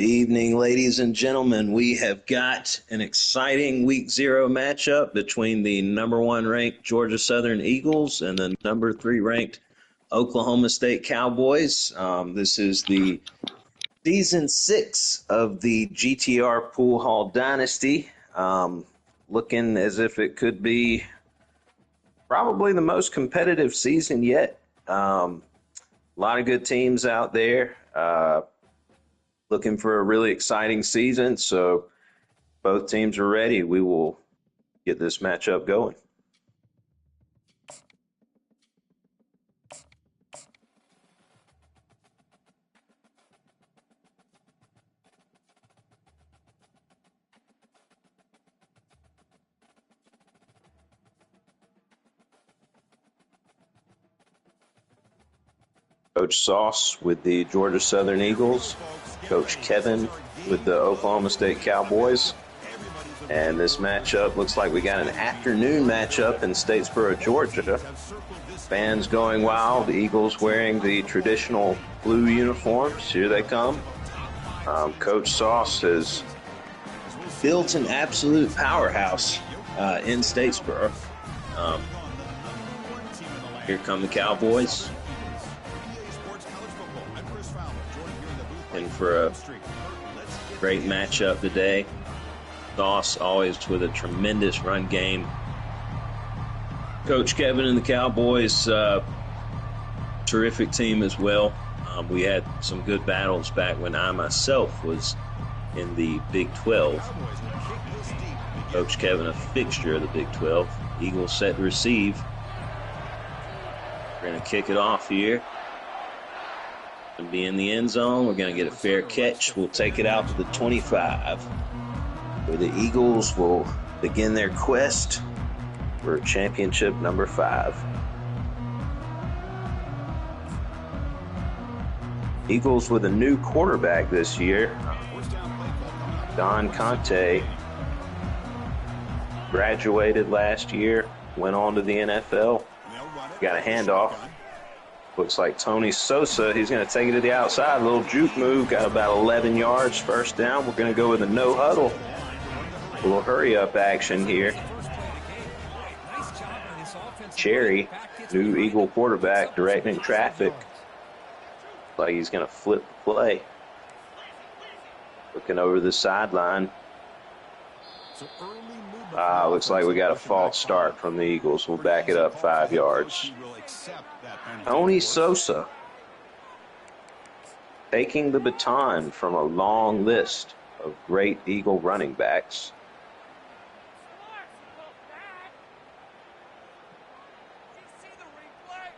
Evening, ladies and gentlemen. We have got an exciting week 0 matchup between the #1 ranked Georgia Southern Eagles and the #3 ranked Oklahoma State Cowboys. This is the season 6 of the GTR Pool Hall Dynasty. Looking as if it could be probably the most competitive season yet. A lot of good teams out there. Looking for a really exciting season, so both teams are ready. We will get this matchup going. Coach Sauce with the Georgia Southern Eagles, Coach Kevin with the Oklahoma State Cowboys. And this matchup looks like we got an afternoon matchup in Statesboro, Georgia. Fans going wild, the Eagles wearing the traditional blue uniforms. Here they come. Coach Sauce has built an absolute powerhouse in Statesboro. Here come the Cowboys. And for a great matchup today. Sauce always with a tremendous run game. Coach Kevin and the Cowboys, terrific team as well. We had some good battles back when I myself was in the Big 12. Coach Kevin, a fixture of the Big 12. Eagles set to receive. We're going to kick it off here. Going to be in the end zone. We're going to get a fair catch. We'll take it out to the 25, where the Eagles will begin their quest for championship number 5. Eagles with a new quarterback this year. Don Conte graduated last year, went on to the NFL, got a handoff. Looks like Tony Sosa, he's going to take it to the outside. A little juke move, got about 11 yards, first down. We're going to go with a no huddle. A little hurry up action here. Cherry, new Eagle quarterback, directing traffic. Like he's going to flip the play. Looking over the sideline. Looks like we got a false start from the Eagles. We'll back it up 5 yards. Tony Sosa taking the baton from a long list of great Eagle running backs.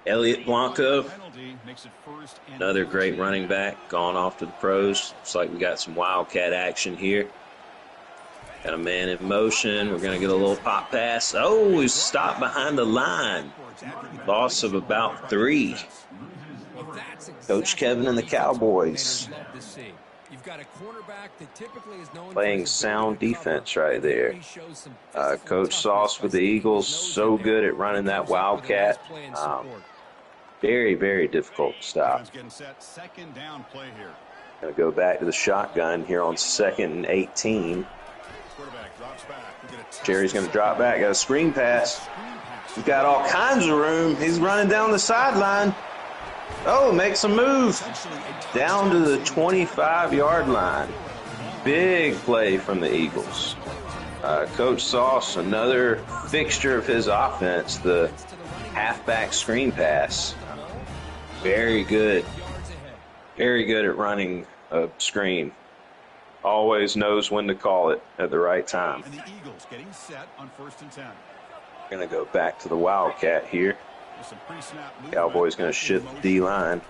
Elliot Blanco, another great running back, gone off to the pros. Looks like we got some Wildcat action here. Got a man in motion. We're going to get a little pop pass. Oh, he's stopped behind the line. Loss of about 3. Coach Kevin and the Cowboys playing sound defense right there. Coach Sauce with the Eagles, so good at running that Wildcat. Very, very difficult to stop. Going to go back to the shotgun here on 2nd and 18. Jerry's going to drop back. Got a screen pass. He's got all kinds of room. He's running down the sideline. Oh, makes a move. Down to the 25-yard line. Big play from the Eagles. Coach Sauce, another fixture of his offense, the halfback screen pass. Very good. Very good at running a screen. Always knows when to call it at the right time. And the Eagles getting set on 1st and 10. Going to go back to the Wildcat here. Cowboys going to shift the D-line.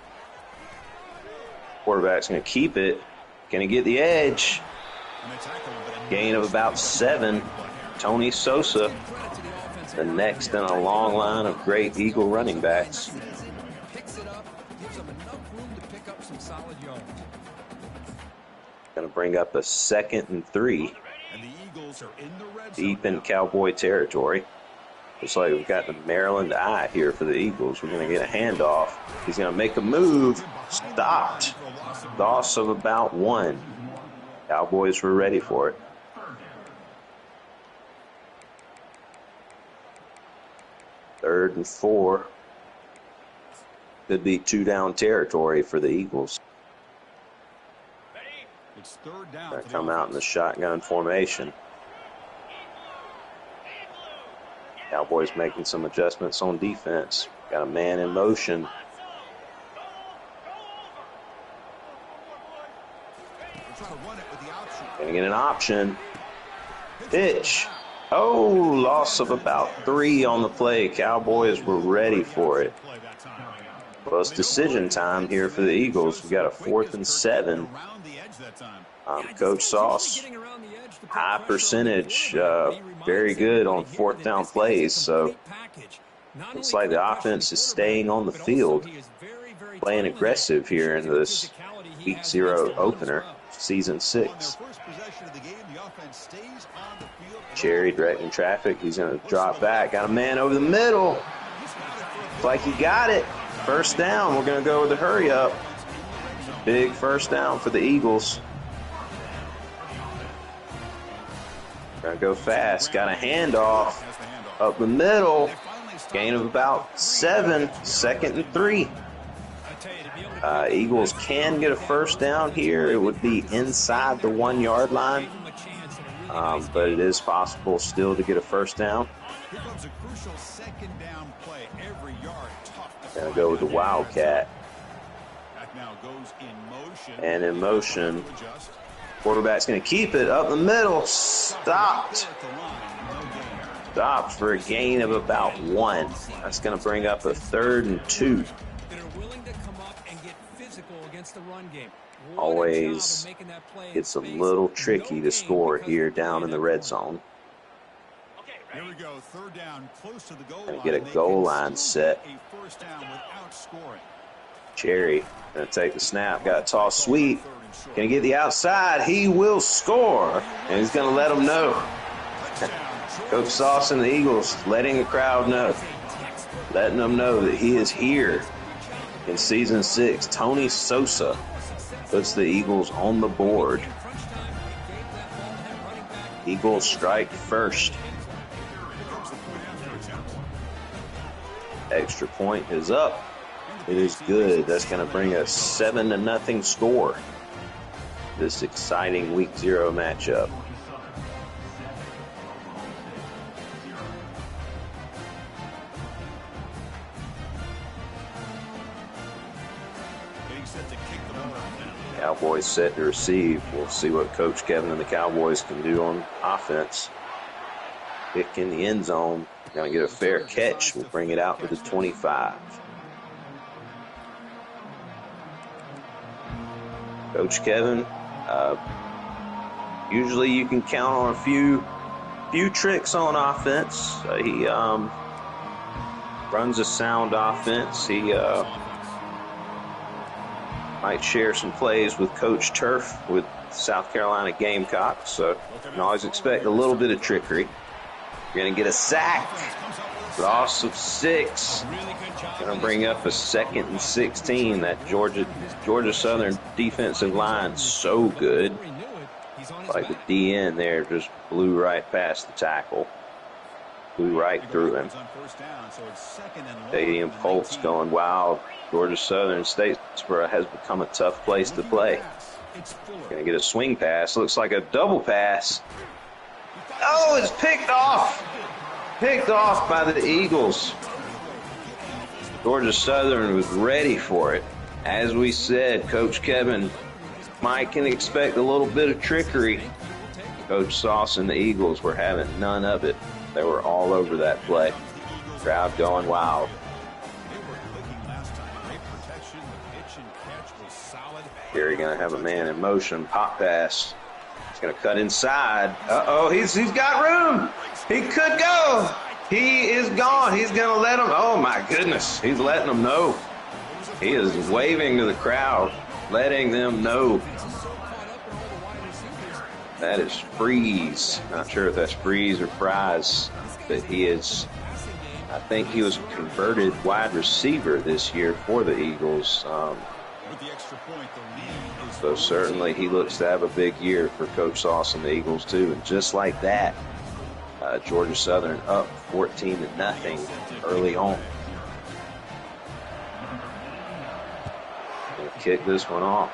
Quarterback's going to keep it. Going to get the edge. Gain of about 7. Tony Sosa, the next in a long line of great Eagle running backs. Going to bring up a 2nd and 3. Deep in Cowboy territory. Looks like we've got the Maryland eye here for the Eagles. We're going to get a handoff. He's going to make a move. Stopped. Loss of about 1. Cowboys were ready for it. Third and 4. Could be 2-down territory for the Eagles. It's third down. They come out in the shotgun formation. Cowboys making some adjustments on defense. Got a man in motion. Gonna get an option. Pitch. Oh, loss of about 3 on the play. Cowboys were ready for it. Well, it's decision time here for the Eagles. We got a 4th and 7. Coach Sauce, high percentage, very good on 4th down plays. So looks like the offense is staying on the field, playing aggressive here in this Week 0 opener, Season 6. Cherry directing traffic. He's going to drop back. Got a man over the middle. Looks like he got it. First down. We're going to go with the hurry up. Big first down for the Eagles. Going to go fast. Got a handoff up the middle. Gain of about 7. 2nd and 3. Eagles can get a first down here. It would be inside the 1-yard line. But it is possible still to get a first down. Gonna go with the Wildcat. And in motion, quarterback's gonna keep it up the middle. Stopped. Stopped for a gain of about 1. That's gonna bring up a 3rd and 2. Always it's a little tricky to score here down in the red zone. Here we go, third down, close to the goal line. Gonna get a goal line set. Cherry gonna take the snap, got a toss sweep. Gonna get the outside, he will score. And he's gonna let them know. Coach Sauce and the Eagles letting the crowd know. Letting them know that he is here in Season 6. Tony Sosa puts the Eagles on the board. Eagles strike first. Extra point is up. It is good. That's going to bring a 7-0 score. This exciting Week 0 matchup. Cowboys set to receive. We'll see what Coach Kevin and the Cowboys can do on offense. Kick in the end zone. Going to get a fair catch. We'll bring it out to the 25. Coach Kevin, usually you can count on a few tricks on offense. He runs a sound offense. He might share some plays with Coach Turf with South Carolina Gamecocks, so you can always expect a little bit of trickery. You're going to get a sack. Loss of 6. Going to bring up a 2nd and 16. That Georgia Southern defensive line so good. Like the DN there just blew right past the tackle. Blew right through him. Stadium Colts going wild. Georgia Southern Statesboro has become a tough place to play. Going to get a swing pass. Looks like a double pass. Oh, it's picked off. Picked off by the Eagles. Georgia Southern was ready for it. As we said, Coach Kevin might can expect a little bit of trickery. Coach Sauce and the Eagles were having none of it. They were all over that play. Crowd going wild. Gary going to have a man in motion. Pop pass. He's going to cut inside. Uh-oh, he's got room. He could go. He is gone. He's going to let him. Oh, my goodness. He's letting them know. He is waving to the crowd, letting them know. That is Freeze. Not sure if that's Freeze or Fries, but he is, I think he was a converted wide receiver this year for the Eagles. So certainly he looks to have a big year for Coach Sauce and the Eagles too. And just like that, Georgia Southern up 14-0 early on. Gonna kick this one off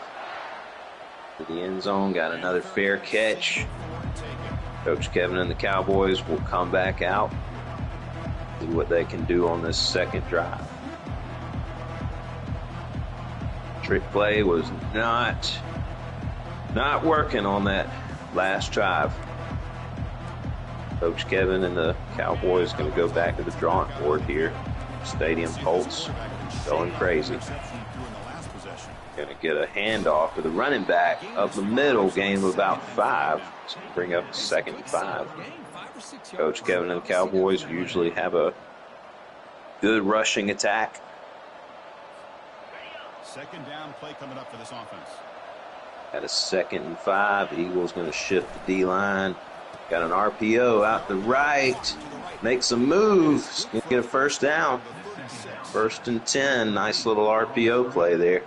to the end zone. Got another fair catch. Coach Kevin and the Cowboys will come back out, see what they can do on this second drive. Trick play was not working on that last drive. Coach Kevin and the Cowboys going to go back to the drawing board here. Stadium Colts going crazy. Going to get a handoff to the running back up the middle, gain of about 5. So bring up 2nd and 5. Coach Kevin and the Cowboys usually have a good rushing attack. Second down play coming up for this offense. At a 2nd and 5, Eagles going to shift the D-line. Got an RPO out the right. Makes a move. Going to get a first down. 1st and 10. Nice little RPO play there.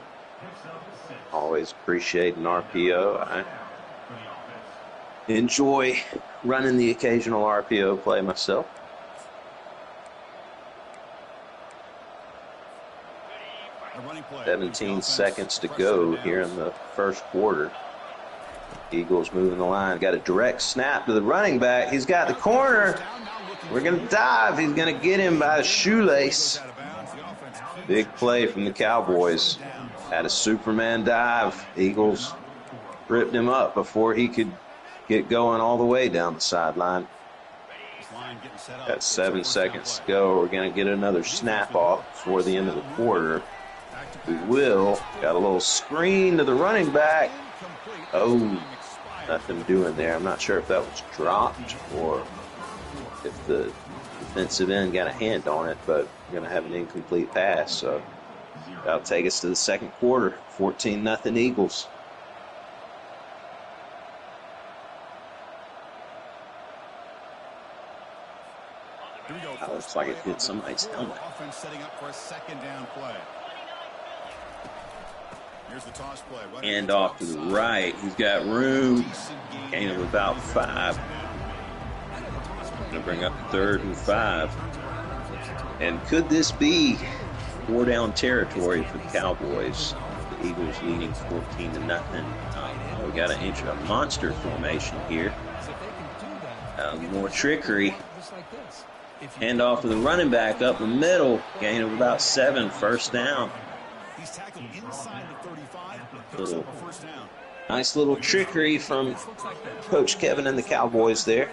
Always appreciate an RPO. I enjoy running the occasional RPO play myself. Play. 17 seconds to go here in the first quarter. Eagles moving the line. Got a direct snap to the running back. He's got the corner. We're going to dive. He's going to get him by the shoelace. Big play from the Cowboys. Had a Superman dive. Eagles ripped him up before he could get going all the way down the sideline. Got 7 seconds to go. We're going to get another snap off before the end of the quarter. We will. Got a little screen to the running back. Oh, nothing doing there. I'm not sure if that was dropped or if the defensive end got a hand on it, but we're going to have an incomplete pass. So that'll take us to the second quarter. 14-0 Eagles. That looks like it hit somebody's helmet. Offense setting up for a second down play. Here's the toss play. Hand off to the right. He's got room. Gain of about 5. Going to bring up 3rd and 5. And could this be 4-down territory for the Cowboys? The Eagles leading 14-0. We got a monster formation here. More trickery. Hand off to the running back up the middle. Gain of about 7. First down. He's tackled inside the 35. Nice little trickery from Coach Kevin and the Cowboys there.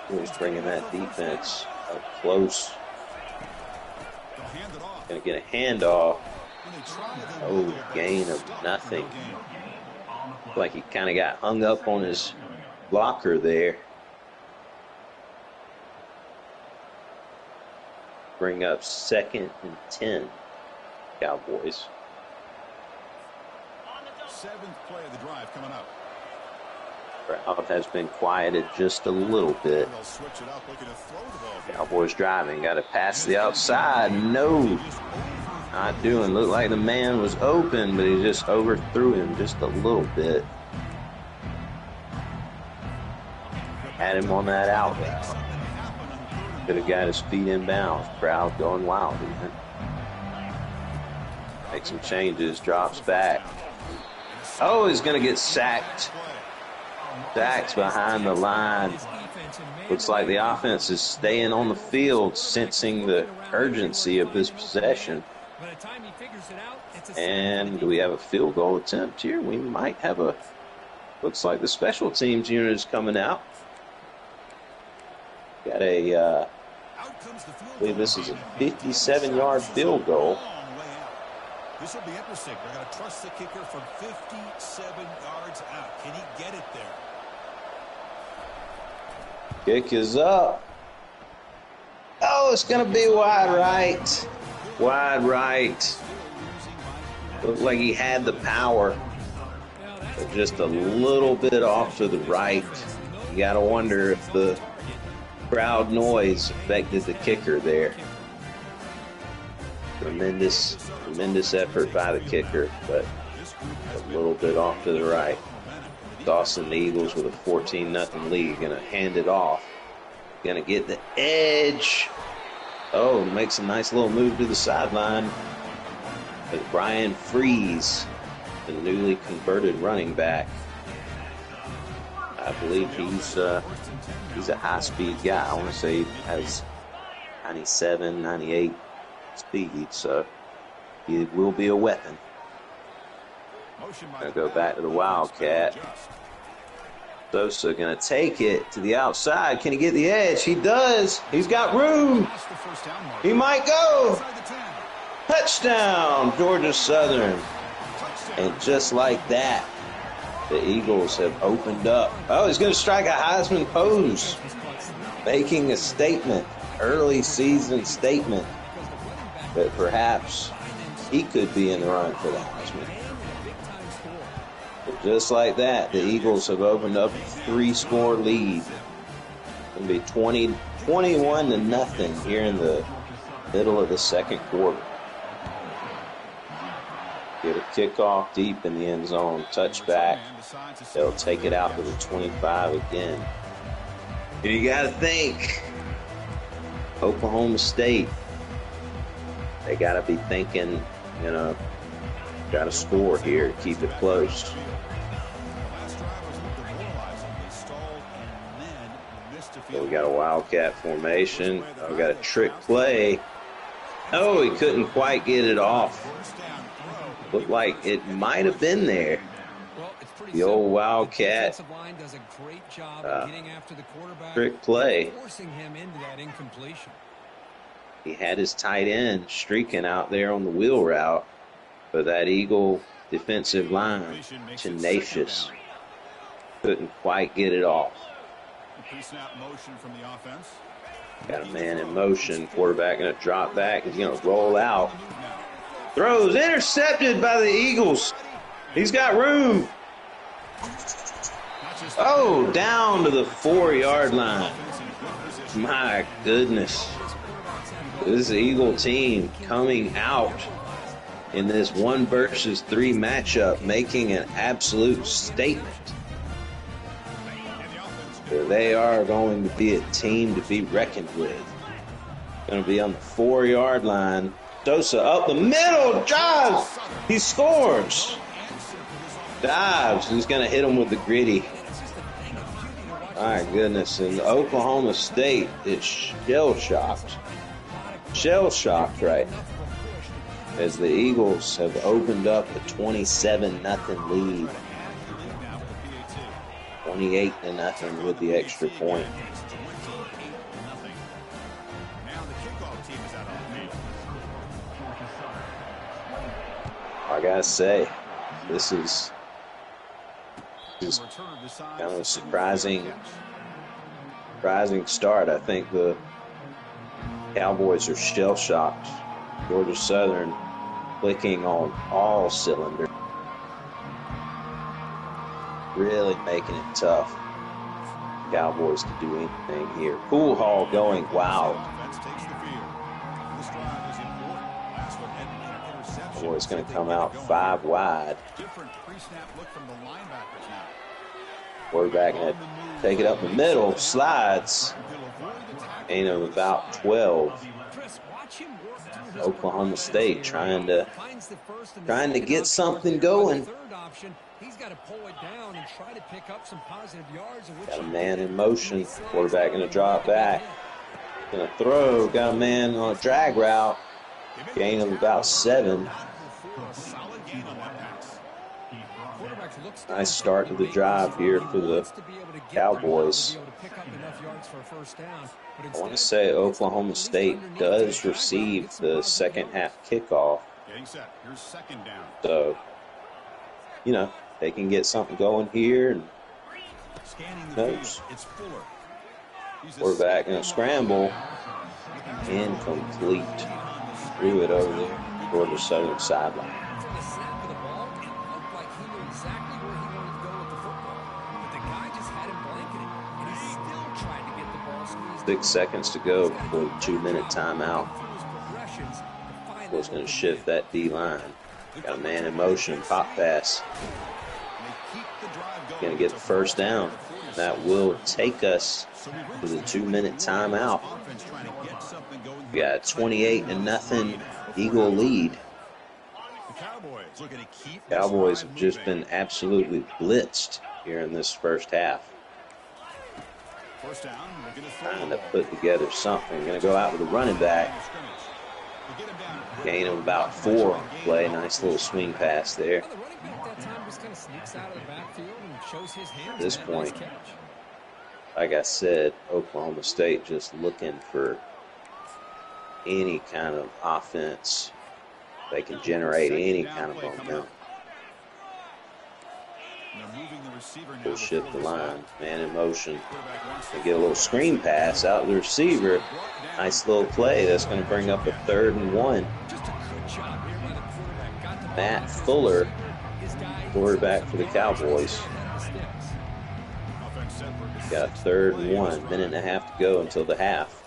He's bringing that defense up close. Going to get a handoff. Oh, gain of nothing. Like he kind of got hung up on his blocker there. Bring up 2nd and 10, Cowboys. 7th play of the drive coming up. Crowd has been quieted just a little bit. Cowboys driving. Got to pass the outside. No. Not doing. Looked like the man was open, but he just overthrew him just a little bit. Had him on that out route. Could have got his feet inbounds. Crowd going wild even. Make some changes. Drops back. Oh, he's going to get sacked. Sacked behind the line. Looks like the offense is staying on the field, sensing the urgency of this possession. And we have a field goal attempt here. We might have a, looks like the special teams unit is coming out. Got a, I believe this is a 57-yard field goal. This will be interesting. They're going to trust the kicker from 57 yards out. Can he get it there? Kick is up. Oh, it's going to be wide right. Wide right. Looked like he had the power, but just a little bit off to the right. You got to wonder if the crowd noise affected the kicker there. Tremendous effort by the kicker, but a little bit off to the right. Dawson, the Eagles with a 14-0 lead, gonna hand it off. Gonna get the edge. Oh, makes a nice little move to the sideline. With Brian Freeze, the newly converted running back. I believe he's a high-speed guy. I want to say he has 97, 98 speed, so he will be a weapon. Gonna go back to the Wildcat. Sosa gonna take it to the outside. Can he get the edge? He does. He's got room. He might go. Touchdown, Georgia Southern. And just like that, the Eagles have opened up. Oh, he's gonna strike a Heisman pose, making a statement, early season statement, that perhaps he could be in the run for the Heisman. But just like that, the Eagles have opened up a 3-score lead. It's going to be 21-0 here in the middle of the second quarter. Get a kickoff deep in the end zone, touchback. They'll take it out to the 25 again. And you got to think, Oklahoma State, they got to be thinking, got to score here to keep it close. So we got a Wildcat formation. We got a trick play. Oh, he couldn't quite get it off. Looked like it might have been there. The old Wildcat trick play. He had his tight end streaking out there on the wheel route, but that Eagle defensive line, tenacious, couldn't quite get it off. Got a man in motion. Quarterback going to drop back. He's going to roll out. Throws intercepted by the Eagles. He's got room. Oh, down to the 4-yard line. My goodness. This Eagle team coming out in this 1 versus 3 matchup, making an absolute statement. They are going to be a team to be reckoned with. Going to be on the 4-yard line. Sosa up the middle, drives. He scores. Dives. He's going to hit him with the gritty. My goodness. And Oklahoma State is shell-shocked. Shell-shocked right now, as the Eagles have opened up a 27-0 lead. 28-0 with the extra point. I gotta say, this is kind of a surprising start. I think the Cowboys are shell-shocked. Georgia Southern clicking on all cylinders. Really making it tough. Cowboys to do anything here. Pool Hall going wild. Cowboys going to come out 5 wide. Quarterback going to take it up the middle. Slides. Gain of about 12. Oklahoma State trying to get something going. He's got to pull it down and try to pick up some positive yards. Got a man in motion. Quarterback going to drop back. Going to throw. Got a man on a drag route. Gain of about 7. Nice start to the drive here for the Cowboys. I want to say Oklahoma State does receive the second half kickoff. So, they can get something going here. And knows. Quarterback going to scramble. Incomplete. Threw it over the Georgia Southern sideline. 6 seconds to go before the 2-minute timeout. Was going to shift that D line. Got a man in motion, pop pass. Going to get the first down. That will take us to the 2-minute timeout. We got a 28-0 Eagle lead. Cowboys have just been absolutely blitzed here in this first half. Trying to put together something. Going to go out with a running back. Gain of about 4 play. Nice little swing pass there. At this point, like I said, Oklahoma State just looking for any kind of offense. They can generate any kind of momentum. We'll shift the line. Man in motion. They get a little screen pass out to the receiver. Nice little play. That's going to bring up a 3rd and 1. Matt Fuller, quarterback for the Cowboys. Got a 3rd and 1. Minute and a half to go until the half.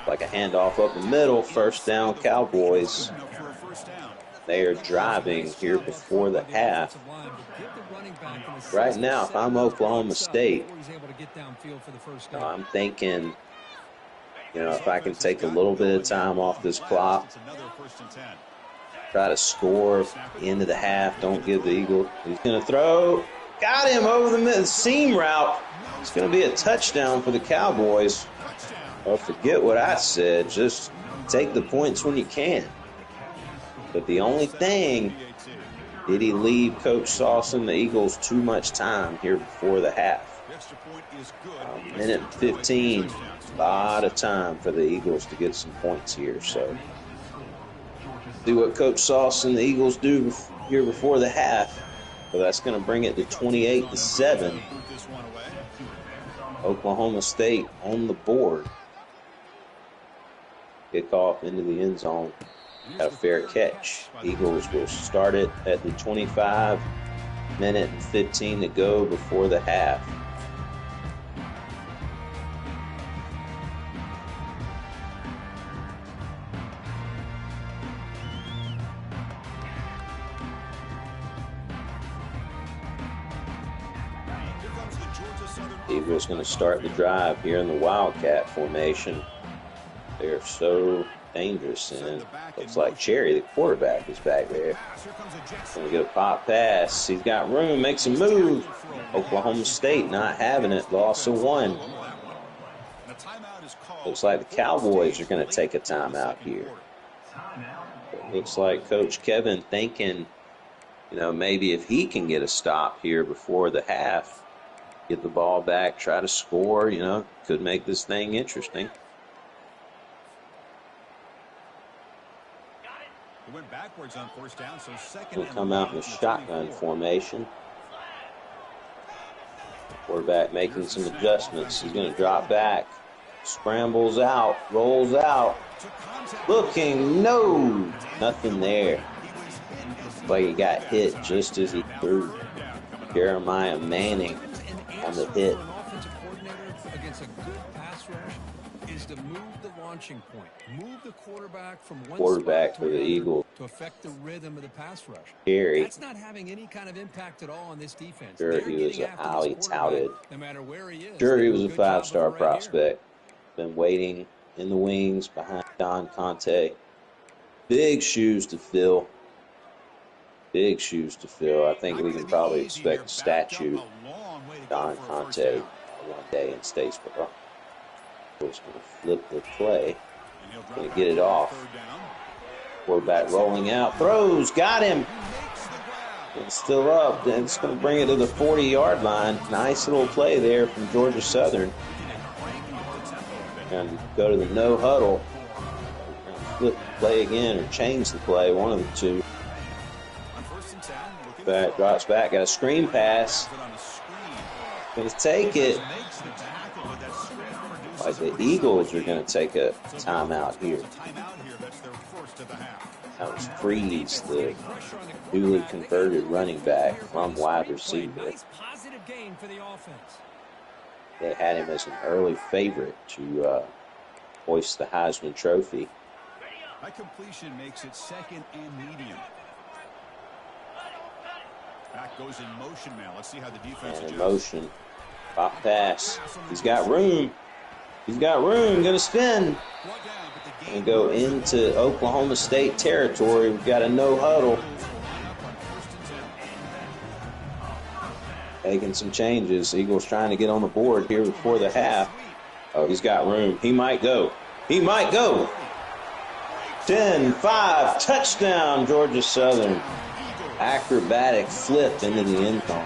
Like a handoff up the middle. First down, Cowboys. They are driving here before the half. Right now, if I'm Oklahoma State, I'm thinking, if I can take a little bit of time off this clock, try to score into the half, don't give the Eagles. He's going to throw. Got him over the seam route. It's going to be a touchdown for the Cowboys. Well, forget what I said. Just take the points when you can. But the only thing, did he leave Coach Sauce and the Eagles too much time here before the half? Minute 15, a lot of time for the Eagles to get some points here. So, see what Coach Sauce and the Eagles do here before the half. So that's going to bring it to 28-7. Oklahoma State on the board. Kickoff into the end zone. Got a fair catch. Eagles will start it at the 25. Minute and 15 to go before the half. Eagles going to start the drive here in the Wildcat formation. They're so dangerous, and looks like Cherry, the quarterback, is back there. Going to get a pop pass. He's got room, makes a move. Oklahoma State not having it, loss of 1. Looks like the Cowboys are going to take a timeout here. It looks like Coach Kevin thinking, maybe if he can get a stop here before the half, get the ball back, try to score, could make this thing interesting. We'll come out in the shotgun formation. Quarterback making some adjustments. He's going to drop back. Scrambles out. Rolls out. Looking. No. Nothing there. Like he got hit just as he threw. Jeremiah Manning on the hit. To move the launching point, move the quarterback from one quarterback for the Eagles to affect the rhythm of the pass rush. Gary. That's not having any kind of impact at all on this defense. Sure, he was a highly touted. No matter where he is. Sure, he was a 5-star prospect. Been waiting in the wings behind Don Conte. Big shoes to fill. Big shoes to fill. I think we can probably expect a statue Don Conte one day in Statesboro. Going to flip the play. Going to get it off. Quarterback rolling out. Throws. Got him. It's still up. Then it's going to bring it to the 40-yard line. Nice little play there from Georgia Southern. And go to the no huddle. Flip the play again or change the play. One of the two. Back, drops back. Got a screen pass. Going to take it. Like the Eagles are going to take a timeout here. That was Freeze, the newly converted running back from wide receiver. They had him as an early favorite to hoist the Heisman Trophy. That completion makes it second and medium. Back goes in motion now. Let's see how the defense And in adjusts. motion. Pop pass. He's got room. He's got room. Going to spin. And go into Oklahoma State territory. We've got a no huddle. Making some changes. Eagles trying to get on the board here before the half. Oh, he's got room. He might go. He might go. 10-5. Touchdown, Georgia Southern. Acrobatic flip into the end zone.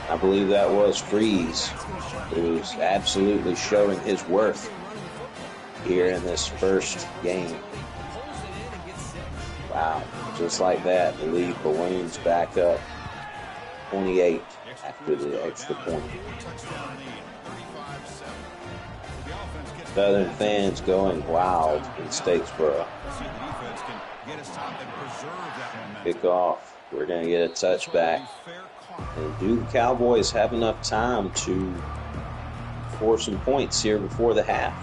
I believe that was Freeze, who was absolutely showing his worth here in this first game. Wow, just like that, the lead balloons back up 28 after the extra point. Southern fans going wild in Statesboro. Kick off. We're going to get a touchback. And do the Cowboys have enough time to score some points here before the half?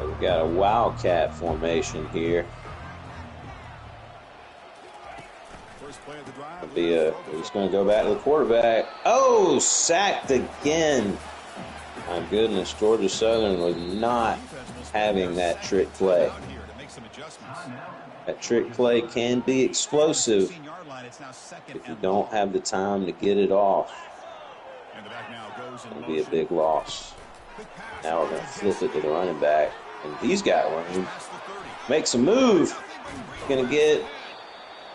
We've got a Wildcat formation here. He's going to go back to the quarterback. Oh, sacked again. My goodness, Georgia Southern was not having that trick play. That trick play can be explosive if you don't have the time to get it off. It'll be a big loss. Now we're going to flip it to the running back. And he's got room. Makes a move. Going to get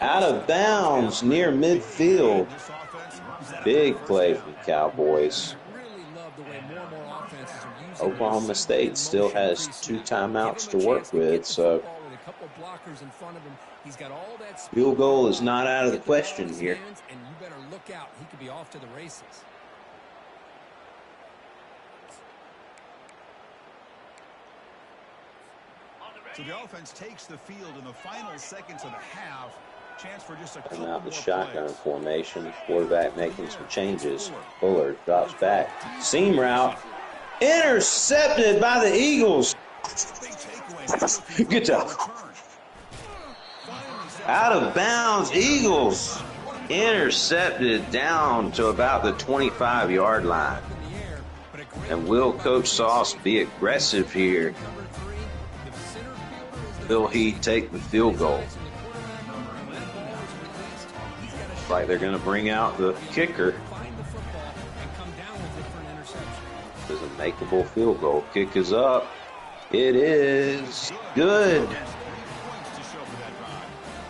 out of bounds near midfield. Big play from the Cowboys. Oklahoma State still has 2 timeouts to work with, so field goal is not out of the question here. And you better look out. He could be off to the races. So the offense takes the field in the final seconds of the half. Chance for just a couple Coming out the more shotgun plays. formation. Quarterback making some changes. Fuller drops back. Seam route. Intercepted by the Eagles. Good job. Out of bounds, Eagles. Intercepted down to about the 25-yard line. And will Coach Sauce be aggressive here? Will he take the field goal? Looks like they're going to bring out the kicker. It's a makeable field goal. Kick is up. It is good.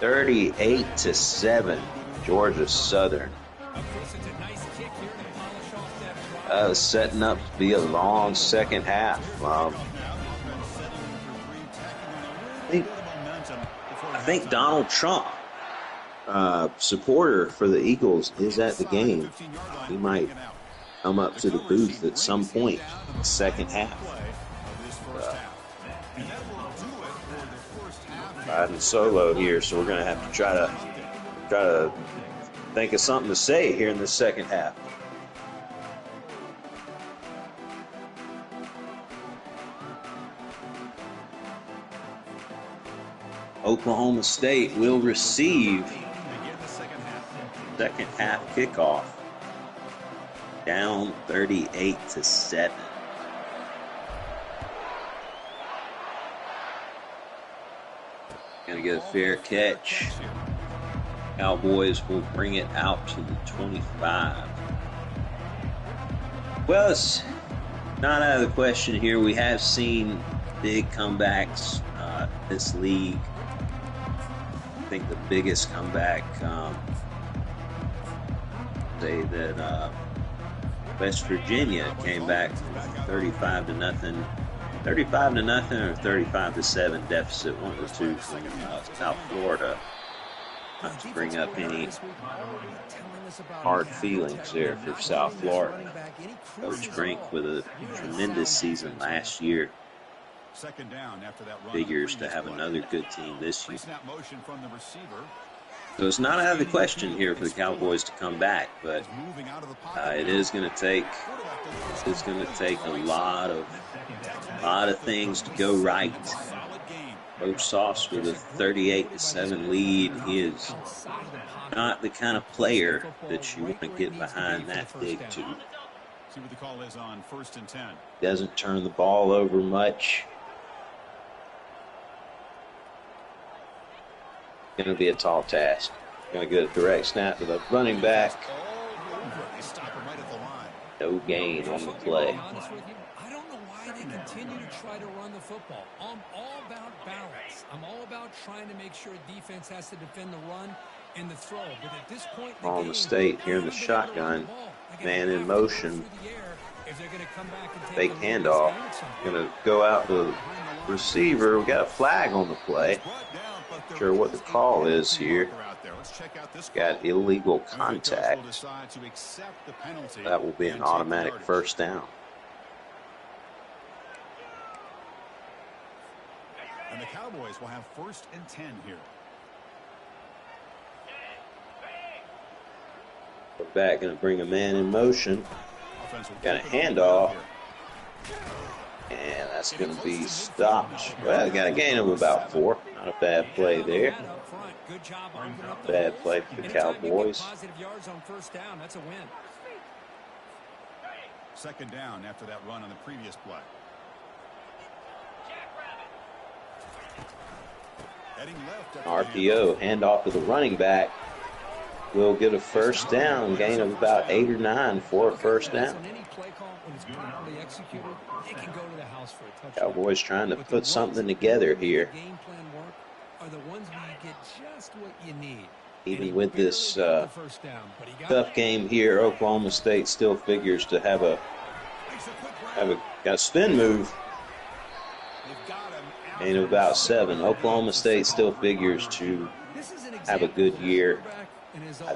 38-7, Georgia Southern. Setting up to be a long second half. I think Donald Trump, supporter for the Eagles, is at the game. He might come up to the booth at some point in the second half. Riding solo here, so we're going to have to try to think of something to say here in the second half. Oklahoma State will receive second half kickoff. Down 38-7. Gonna get a fair catch. Cowboys will bring it out to the 25. Well, it's not out of the question here. We have seen big comebacks this league. I think the biggest comeback, say that West Virginia came back from 35-0, 35-0 or 35-7 deficit, one of the two from South Florida. Not to bring up any hard feelings there for South Florida. Coach Brink with a tremendous season last year. Second down after that run. Figures to have another good team this year. Motion from the receiver. So it's not out of the question here for the Cowboys to come back, but it is going to take a lot of things to go right. Coach Sauce with a 38-7 lead. He is not the kind of player that you want to get behind that big to. See what the call is on 1st and 10. Doesn't turn the ball over much. Going to be a tall task. Going to get a direct snap to the running back. No gain on the play. I don't know why they continue to try to run the football. I'm all about balance. I'm all about trying to make sure defense has to defend the run and the throw. But at this point in the Oklahoma State here in the shotgun. Man in motion. Fake handoff. Going to go out to the receiver. We got a flag on the play. Not sure what the call is here. Got illegal contact. That will be an automatic first down. And the Cowboys will have 1st and 10 here. We're back, going to bring a man in motion. Got a handoff. And that's going to be stopped. Well, got a gain of about 4. Not a bad play there. Bad play for the Cowboys. 2nd down after that run on the previous play. Heading left. RPO, handoff to the running back. Will get a first down, gain of about 8 or 9 for a first down. Cowboys trying to put something together here. Even with this tough game here, Oklahoma State still figures to have a spin move. Gain of about 7. Oklahoma State still figures to have a good year.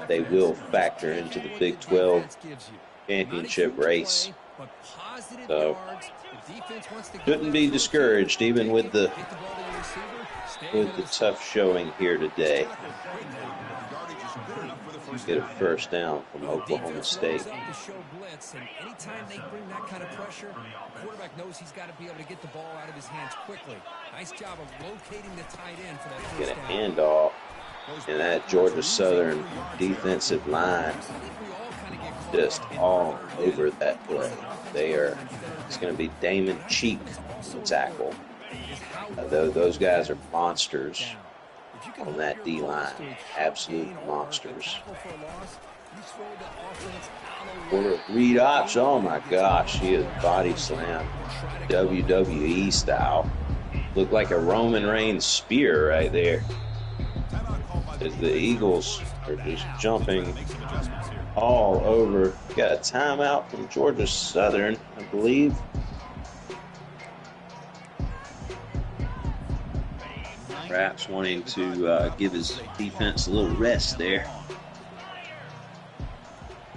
They will factor into the Big 12 championship race. So shouldn't be discouraged even with the tough showing here today. Get a first down from Oklahoma State. Anytime they bring that kind of pressure, the quarterback knows he's got to be able to get the ball out of his hands quickly. Nice job of locating the tight end for that first down. Get a handoff. And that Georgia Southern defensive line just all over that play. It's going to be Damon Cheek to tackle. Those guys are monsters on that D-line. Absolute monsters. Reed Ops, oh my gosh, he is body slam. WWE style. Looked like a Roman Reigns spear right there. The Eagles are just jumping all over. Got a timeout from Georgia Southern, I believe. Perhaps wanting to give his defense a little rest there.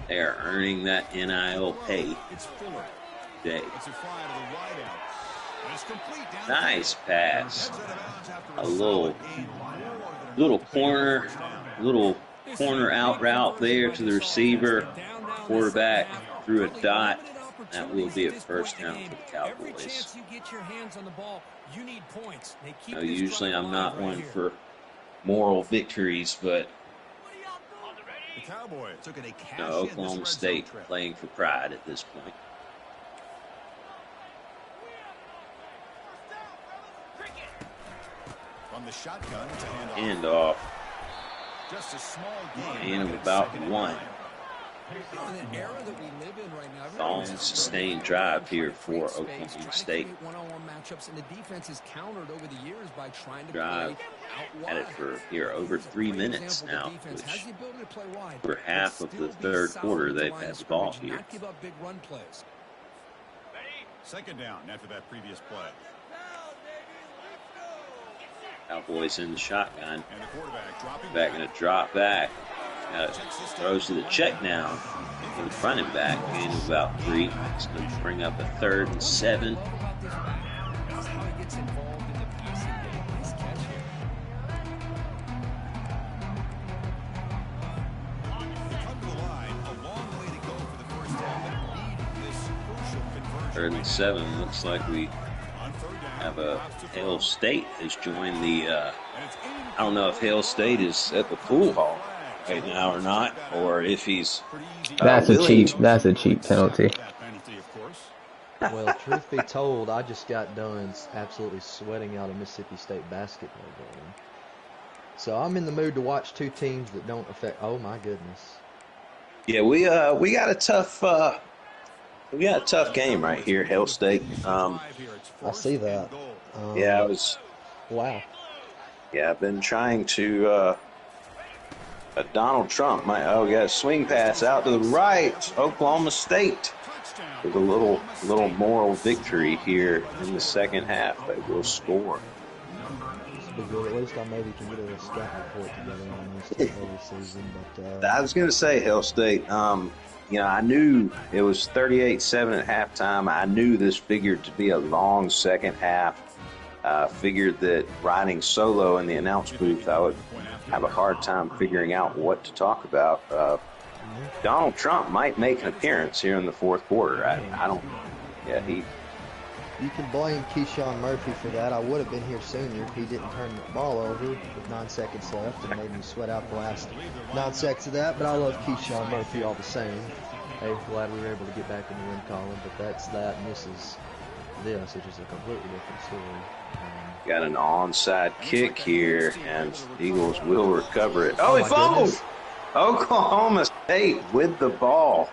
They are earning that NIL pay today. Nice pass. A little corner out route there to the receiver. Quarterback threw a dot. That will be a first down for the Cowboys. Usually I'm not one for moral victories, but Oklahoma State playing for pride at this point. From the shotgun to hand off. Just a small gain of about 1. In an era that we live in right now, long sustained drive here for Oklahoma State. One-on-one matchups, and the defense is countered over the years by trying to drive at it for here over 3 minutes now, which for half of the third quarter they've had the ball here. Not give up big run plays. 2nd down after that previous play. Cowboys in the shotgun. Back going to drop back. Throws to the check down for the running back. Gain of about 3. It's going to bring up a 3rd and 7. 3rd and 7. Looks like we have Hail State has joined the. I don't know if Hail State is at the pool hall right now or not, or if he's. That's a cheap penalty. Well, truth be told, I just got done absolutely sweating out a Mississippi State basketball game. So I'm in the mood to watch two teams that don't affect. Oh my goodness. Yeah, we got a tough game right here, Hail State. I see that. Yeah, I was. Wow. Yeah, I've been trying to. Donald Trump might. Oh, yeah, swing pass out to the right. Oklahoma State with a little moral victory here in the second half. They will score. Be good. At least I maybe can get a scout report together on this every season. But I was going to say, Hail State. I knew it was 38-7 at halftime. I knew this figured to be a long second half. Figured that riding solo in the announce booth, I would have a hard time figuring out what to talk about. Donald Trump might make an appearance here in the fourth quarter. I don't. Yeah, he. You can blame Keyshawn Murphy for that. I would have been here sooner if he didn't turn the ball over with 9 seconds left and made me sweat out the last 9 seconds of that. But I love Keyshawn Murphy all the same. Hey, glad we were able to get back in the win column. But that's that, and this, which is a completely different story. Got an onside kick here, and Eagles will recover it. Oh, he fumbled! Goodness. Oklahoma State with the ball.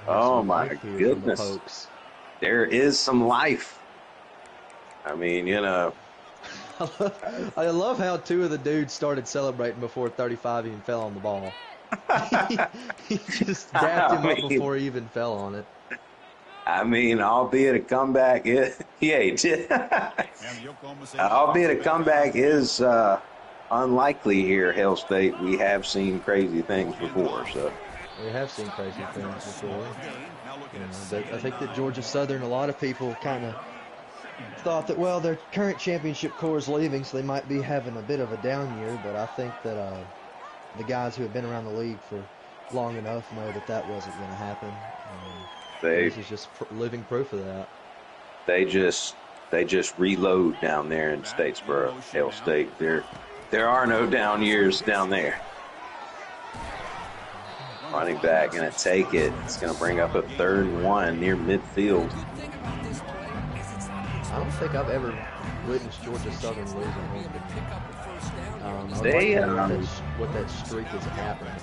Oh, my goodness. There is some life. I mean, I love how two of the dudes started celebrating before 35 even fell on the ball. he just dapped him up before he even fell on it. I mean, albeit a comeback is, albeit a comeback is unlikely here, Hail State. We have seen crazy things before, so. We have seen crazy things before. I think that Georgia Southern, a lot of people kind of thought that, well, their current championship core is leaving, so they might be having a bit of a down year, but I think that the guys who have been around the league for long enough know that that wasn't going to happen. This is just living proof of that. They just reload down there in Statesboro, Hail State. There are no down years down there. Running back going to take it. It's going to bring up a 3rd and 1 near midfield. I don't think I've ever witnessed Georgia Southern lose a home game. What that streak is happening.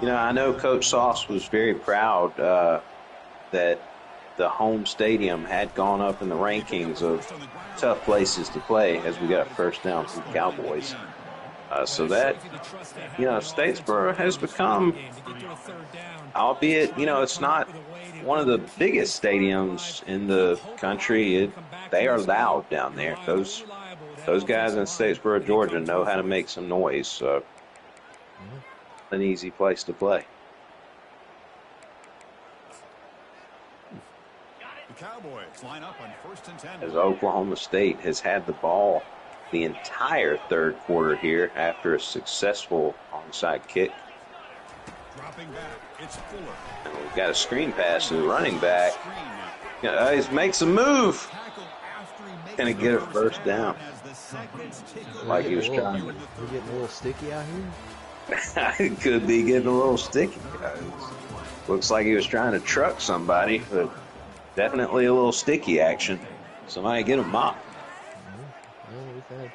I know Coach Sauce was very proud that the home stadium had gone up in the rankings of tough places to play as we got first down from the Cowboys. So that, Statesboro has become, albeit, it's not one of the biggest stadiums in the country. They are loud down there. Those guys in Statesboro, Georgia, know how to make some noise. So an easy place to play. The Cowboys line up on 1st and 10. As Oklahoma State has had the ball the entire third quarter here after a successful onside kick. Dropping back, it's Fuller. And we've got a screen pass to the running back. He makes a move. Going to get a first down. Like he was trying to. We're getting a little sticky out here. It could be getting a little sticky. Looks like he was trying to truck somebody, but definitely a little sticky action. Somebody get him mopped. Well, we've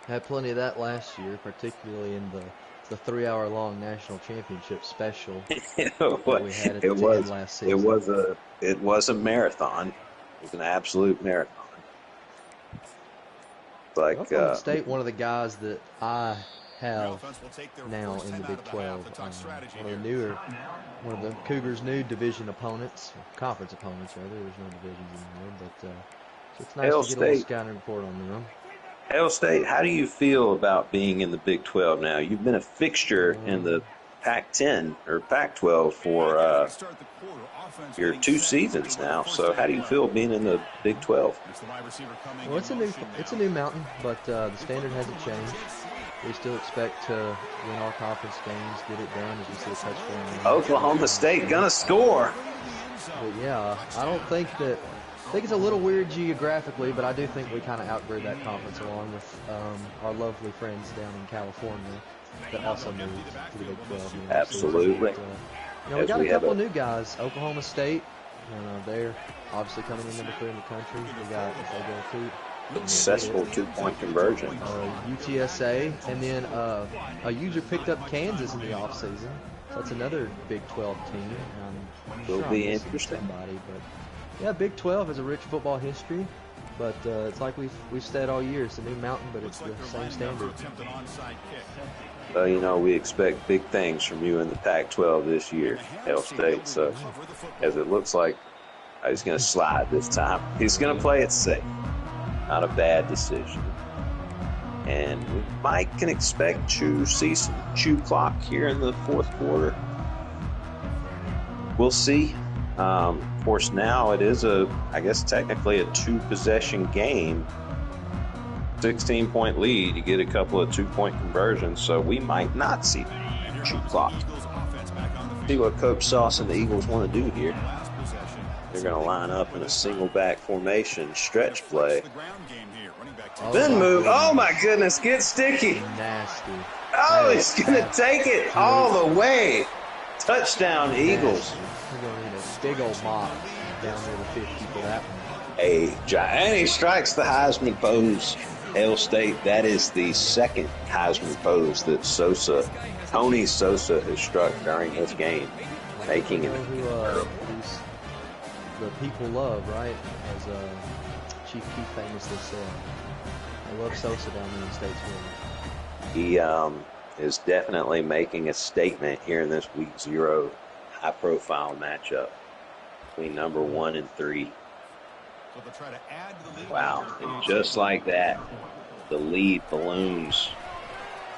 had plenty of that last year, particularly in the 3-hour-long national championship special that we had at the end last season. It was a marathon. It was an absolute marathon. Like Oklahoma State, one of the guys that I have now in the Big 12. One of the Cougars' new division opponents, conference opponents rather. There's no divisions anymore, but so it's nice to get a little scouting report on them. Hail State, how do you feel about being in the Big 12 now? You've been a fixture in the Pac-10 or Pac-12 for your 2 seasons now. So how do you feel being in the Big 12? Well, it's a new mountain, but the standard hasn't changed. We still expect to win all conference games, get it done as we see a touchdown. Oklahoma State gonna score. But yeah, I don't think that. I think it's a little weird geographically, but I do think we kind of outgrew that conference along with our lovely friends down in California that also moved to the Big 12. Absolutely. But, we got a couple of new guys. Oklahoma State, they're obviously coming in number 3 in the country. We got, if they go to successful 2-point conversion. UTSA, and then a user picked up Kansas in the offseason. So that's another Big 12 team. Will be interesting. Somebody, but yeah, Big 12 has a rich football history, but it's like we've said all year, it's a new mountain, but it's the same standard. Well, we expect big things from you in the Pac-12 this year, Hail State. So, as it looks like, he's going to slide this time. He's going to play it safe. Not a bad decision. And we can expect to see some chew clock here in the fourth quarter. We'll see. Of course, now it is technically a 2-possession game. 16-point lead. You get a couple of 2-point conversions, so we might not see chew clock. See what Coach Sauce and the Eagles want to do here. They're going to line up in a single back formation, stretch play. Then move. Oh my goodness, get sticky. Nasty. Oh, he's going to take it all the way. Touchdown, Eagles. We're going to need a big old mop down near the 50 for that one. And he strikes the Heisman pose. Hail State, that is the second Heisman pose that Tony Sosa has struck during this game, making it. The people love, right? As Chief Keef famously said, I love Sosa down there in Statesville. He is definitely making a statement here in this Week 0 high-profile matchup between number 1 and 3. Wow, and just like that, the lead balloons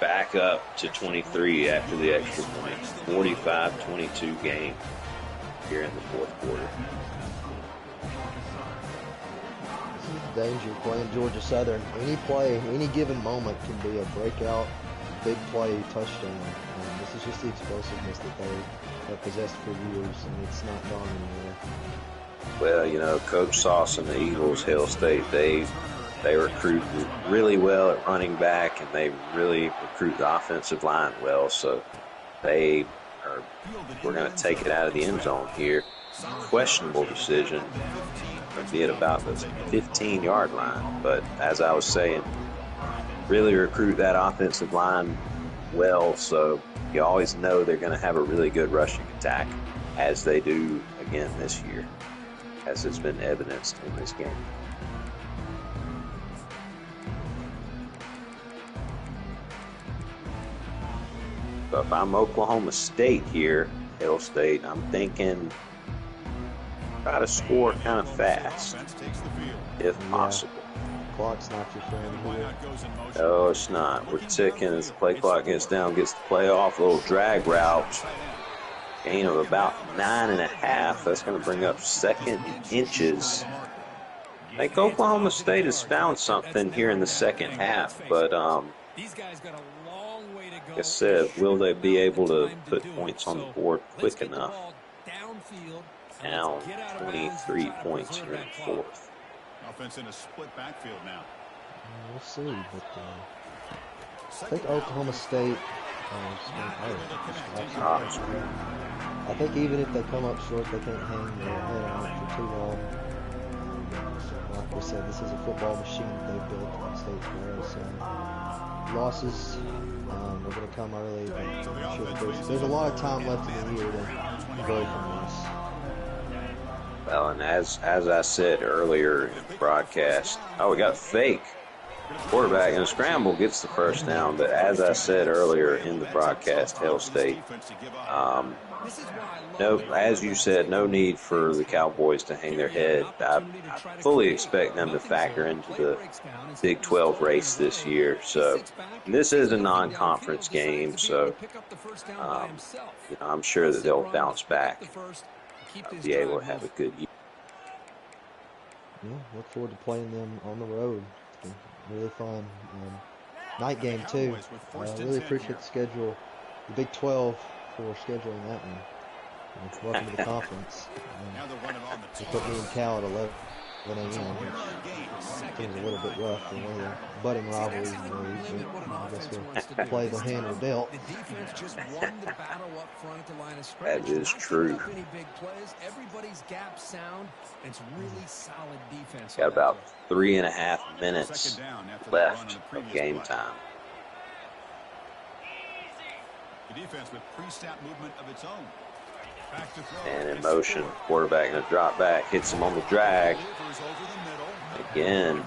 back up to 23 after the extra point. 45-22 game here in the fourth quarter. This is the danger of playing Georgia Southern. Any play, any given moment can be a breakout, big play, touchdown. This is just the explosiveness that they have possessed for years, and it's not gone anywhere. Well, Coach Sauce and the Eagles, Hail State, they recruit really well at running back, and they really recruit the offensive line well. So we're going to take it out of the end zone here. Questionable decision. Going to be at about the 15-yard line. But as I was saying, really recruit that offensive line well. So you always know they're going to have a really good rushing attack, as they do again this year, as it's been evidenced in this game. So if I'm Oklahoma State here, Hail State, I'm thinking try to score kind of fast, if possible. Clock's not your friend here. No, it's not. We're ticking as the play clock gets down, gets the play off, a little drag route. Gain of about 9.5. That's going to bring up second inches. I think Oklahoma State has found something here in the second half, but like I said, will they be able to put points on the board quick enough? Now 23 points here in the fourth. Offense in a split backfield now. We'll see, but I think Oklahoma State. I think even if they come up short, they can't hang their head on it for too long. Like we said, this is a football machine that they've built in Statesboro. So losses are going to come early, but I'm sure there's a lot of time left in the year to grow from this. Well, and as I said earlier in the broadcast, we got fake. Quarterback in a scramble gets the first down, but as I said earlier in the broadcast, Hail State, as you said, no need for the Cowboys to hang their head. I fully expect them to factor into the Big 12 race this year. So this is a non-conference game, so I'm sure that they'll bounce back, be able to have a good year. Yeah, look forward to playing them on the road. It's been really fun. Night game too. Really appreciate the schedule, the Big 12, for scheduling that one. Welcome to the conference. Now they're running on the They put me in Cal at 11 a.m., which seems a little bit rough for one of the budding rivalries in the league, but I guess we'll play the hand we're dealt. The defense just won the battle up front at the line of That scrimmage. is true. Not any big plays. Everybody's gap sound. It's really solid defense. Got about 3.5 minutes left of game time. The defense with pre-snap movement of its own. And in motion, quarterback in a drop back, hits him on the drag. Again,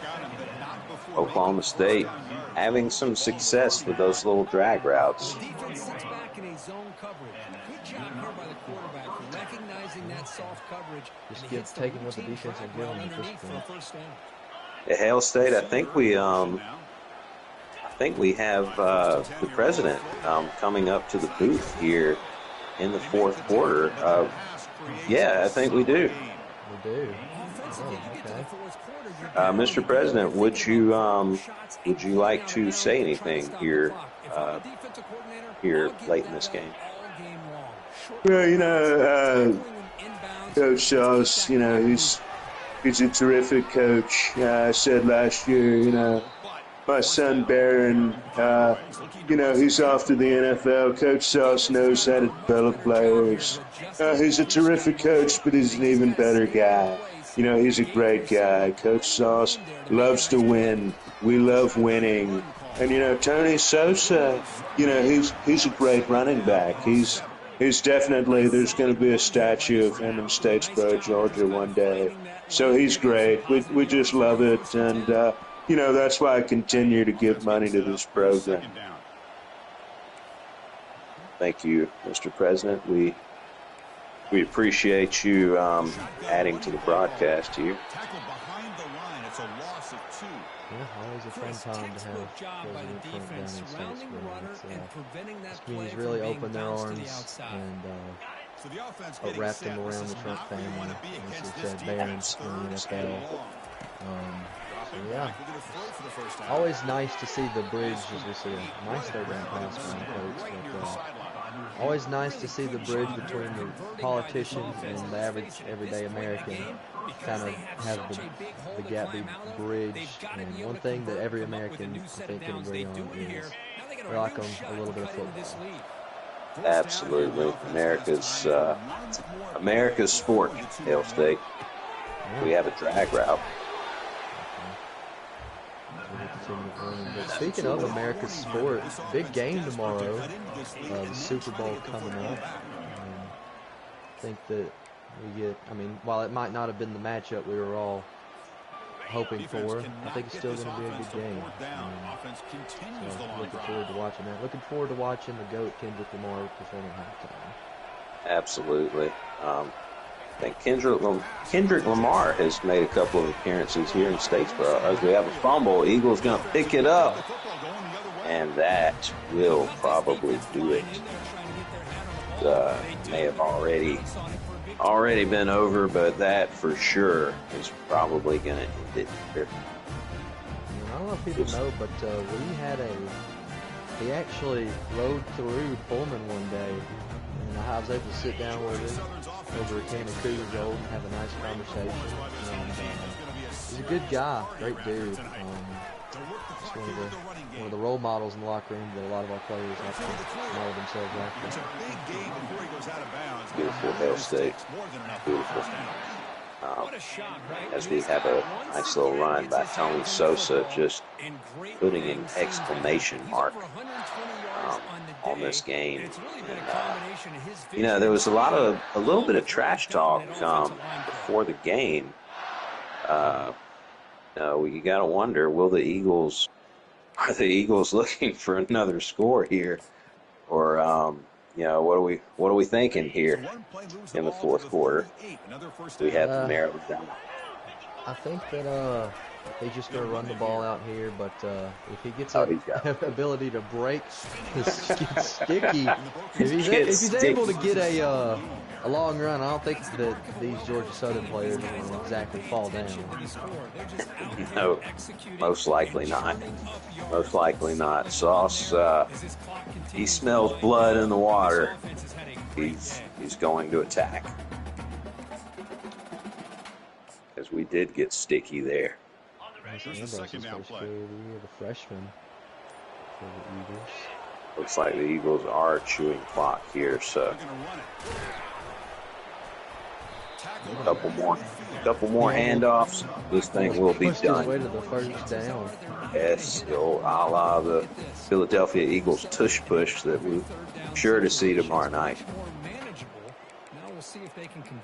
Oklahoma State having some success with those little drag routes. The defense sits back in a zone coverage. Good job here by the quarterback for recognizing that soft coverage. Just taking what the defense will give them at this point. At Hail State, I think we have the president coming up to the booth here in the fourth quarter. Yeah, I think we do. We do. Oh, okay. Mr. President, would you like to say anything here late in this game? Well, Coach Sauce, he's a terrific coach. I said last year, my son Barron, he's off to the NFL. Coach Sauce knows how to develop players. He's a terrific coach, but he's an even better guy. He's a great guy. Coach Sauce loves to win. We love winning. And, Tony Sosa, he's a great running back. He's definitely, there's going to be a statue of him in Statesboro, Georgia one day. So he's great. We just love it. And, that's why I continue to give money to this program. Thank you, Mr. President. We appreciate you adding to the broadcast here. Yeah, always a fun time to have President Trump down in Statesboro. This community's really opened their arms and wrapped them around the Trump family. As you said, Barron's in the NFL. So yeah, always nice to see the bridge, as we see a nice third down pass from the coach, but always nice to see the bridge between the politician and the average everyday American kind of have the gap be bridged. And one thing that every American, I think, can agree on is we like them a little bit of football. Absolutely. America's sport, Hail State. We have a drag route. But speaking of America's sport, big game tomorrow, the Super Bowl coming up. I think that while it might not have been the matchup we were all hoping for, I think it's still going to be a good game. So looking forward to watching that. Looking forward to watching the GOAT, Kendrick Lamar, perform at halftime. Absolutely. I think Kendrick Lamar has made a couple of appearances here in Statesboro. As we have a fumble, Eagles going to pick it up, and that will probably do it. May have already been over, but that for sure is probably going to end it here. I don't know if people know, but he actually rode through Pullman one day, and I was able to sit down with him over a can of Coors Gold and have a nice conversation. And he's a good guy, great dude. Just one of the role models in the locker room that a lot of our players have to model themselves after. Beautiful Hail State. Beautiful. As we have a nice little run by Tony Sosa, just putting an exclamation mark on this game. And, there was a little bit of trash talk before the game. You got to wonder, are the Eagles looking for another score here, or what are we thinking here in the fourth quarter? We have to narrow it down. I think that he's just going to run the ball out here, but if he gets the ability to break, get sticky, if he's able to get a long run, I don't think that these Georgia Southern players will exactly fall down. No, most likely not. Most likely not. Sauce, he smells blood in the water. he's going to attack. As we did get sticky there. Here's the second down play. The freshman for the Eagles. Looks like the Eagles are chewing clock here, so a couple more handoffs. This thing will be done. Way to the first down. Yes, a la the Philadelphia Eagles tush push that we're sure to see tomorrow night.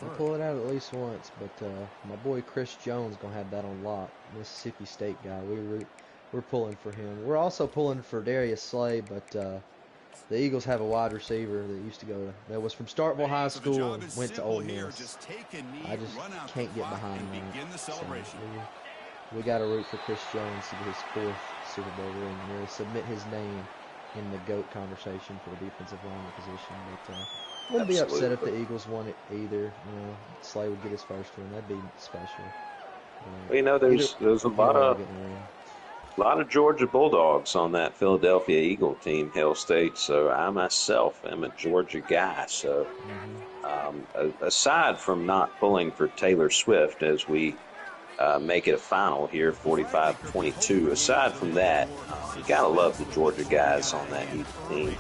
We'll pull it out at least once, but my boy Chris Jones gonna have that on lock. Mississippi State guy. We're pulling for him. We're also pulling for Darius Slay, but the Eagles have a wide receiver that was from Starkville High School and went to Ole Miss. I just can't get behind that. So we got to root for Chris Jones to get his 4th Super Bowl ring and really submit his name in the GOAT conversation for the defensive lineman position. But wouldn't be upset if the Eagles won it either. Slay would get his first one. That'd be special. Well, there's a lot of Georgia Bulldogs on that Philadelphia Eagle team, Hail State. So I myself am a Georgia guy. So aside from not pulling for Taylor Swift as we make it a final here, 45-22, aside from that, you got to love the Georgia guys on that Eagle team.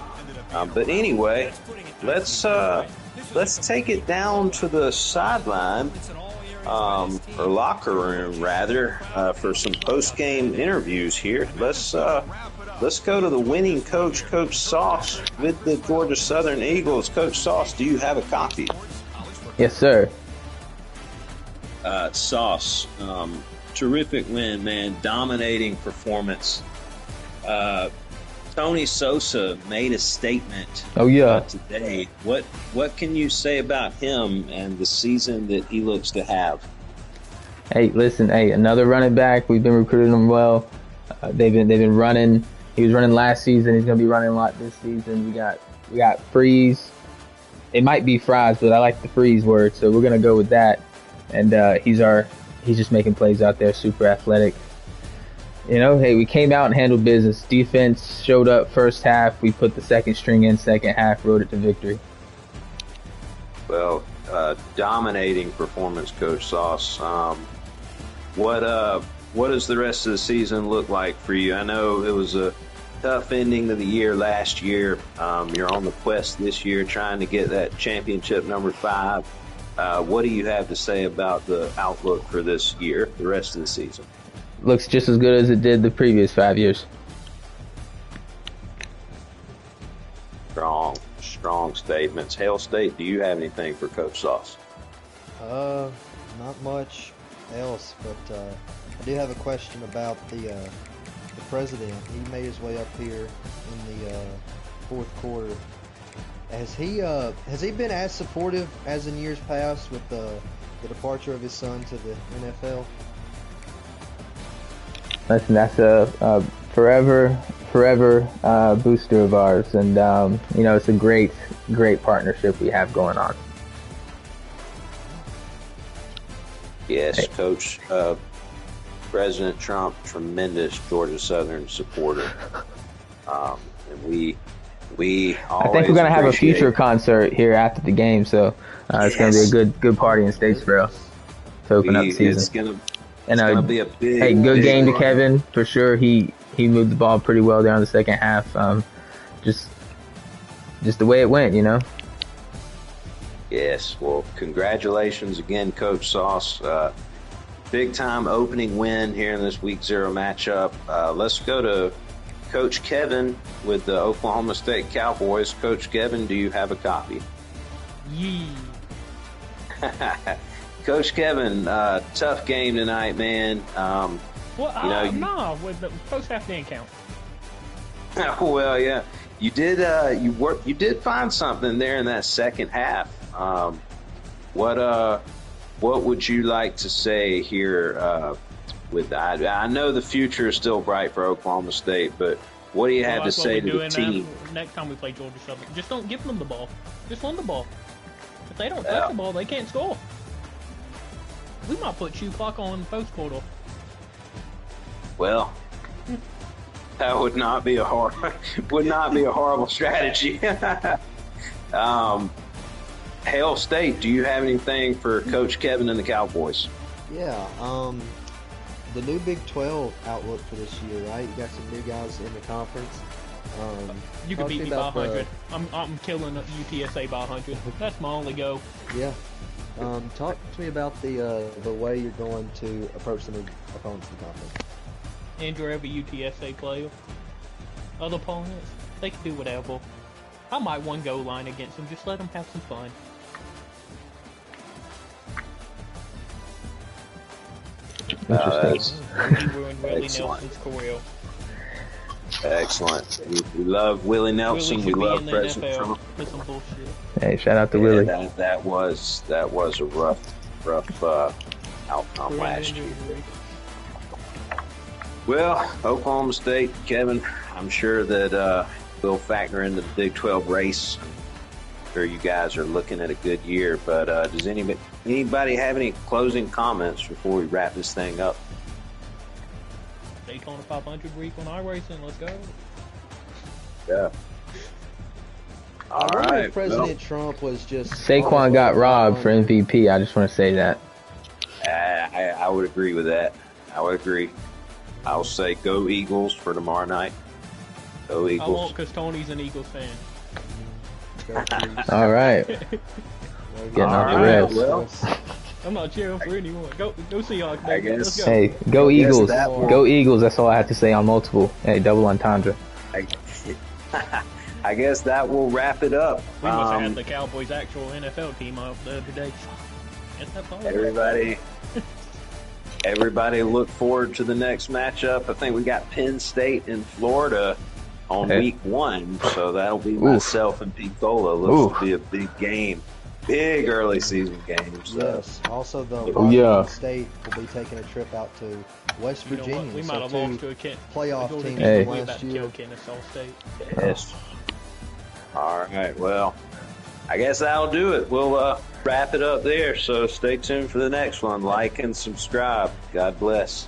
But anyway, let's take it down to the sideline, or locker room rather, for some post-game interviews here. Let's go to the winning coach, Coach Sauce, with the Georgia Southern Eagles. Coach Sauce, do you have a copy? Yes, sir. Sauce, terrific win, man, dominating performance. Tony Sosa made a statement today. What can you say about him and the season that he looks to have? Hey, listen, another running back. We've been recruiting him well. They've been running. He was running last season. He's gonna be running a lot this season. We got Freeze. It might be Fries, but I like the Freeze word, so we're gonna go with that. And he's just making plays out there, super athletic. We came out and handled business. Defense showed up first half. We put the second string in second half, rode it to victory. Well, dominating performance, Coach Sauce. What does the rest of the season look like for you? I know it was a tough ending of the year last year. You're on the quest this year trying to get that championship number 5. What do you have to say about the outlook for this year, the rest of the season? Looks just as good as it did the previous 5 years. Strong statements. Hail State, do you have anything for Coach Sauce? Not much else, but I do have a question about the president. He made his way up here in the 4th quarter. Has he been as supportive as in years past with the departure of his son to the NFL? Listen, that's a forever booster of ours, and it's a great partnership we have going on. Yes, hey. Coach. President Trump, tremendous Georgia Southern supporter, and we always I think we're gonna have a future concert here after the game, so it's gonna be a good party in Statesboro to open up the season. It's gonna be a big. Good game to Kevin for sure. He moved the ball pretty well there in the second half. Just the way it went, Yes. Well, congratulations again, Coach Sauce. Big time opening win here in this Week 0 matchup. Let's go to Coach Kevin with the Oklahoma State Cowboys. Coach Kevin, do you have a copy? Yee. Coach Kevin, tough game tonight, man. No, with the post half didn't count. Well, yeah, you did. You did find something there in that second half. What would you like to say here? With that, I know the future is still bright for Oklahoma State, but what do you have to say to the team? Next time we play Georgia Southern, just don't give them the ball. Just run the ball. If they don't touch the ball, they can't score. We might put shoe clock on post portal. Well, that would not be a horrible strategy. Hail State, do you have anything for Coach Kevin and the Cowboys? Yeah, the new Big 12 outlook for this year, right? You got some new guys in the conference. You can beat me by 100. I'm killing UTSA by 100. That's my only goal. Yeah. Talk to me about the way you're going to approach the new opponents in the conference. Andrew, every UTSA player. Other opponents, they can do whatever. I might one goal line against them. Just let them have some fun. He ruined Willie Nelson's career. Excellent. We love Willie Nelson. We love President Trump. For some bullshit. Hey, shout out to Willie. That was a rough outcome last year. Well, Oklahoma State, Kevin, I'm sure that we'll factor into the Big 12 race. I'm sure you guys are looking at a good year, but does anybody have any closing comments before we wrap this thing up? Daytona 500 week on iRacing, let's go. Yeah. I wonder if President Trump was just... Saquon got robbed for MVP. I just want to say that. I would agree with that. I would agree. I'll say go Eagles for tomorrow night. Go Eagles. I won't because Tony's an Eagles fan. All right. Getting off the rails. Well, I'm not cheering for anyone. Go Seahawks, I baby. guess. Let's go. Hey, go Eagles. Go Eagles. That's all I have to say on multiple. Hey, double entendre. I guess that will wrap it up. We must have had the Cowboys' actual NFL team up the other day. Everybody look forward to the next matchup. I think we got Penn State in Florida on week 1, so that'll be myself and Pete Cola. Looks to be a big game. Big early season game. So. Yes. Also, Washington State will be taking a trip out to West Virginia. You know, we might have lost to a playoff team from last year. Kennesaw State. Yes. All right. Well, I guess that'll do it. We'll wrap it up there. So stay tuned for the next one. Like and subscribe. God bless.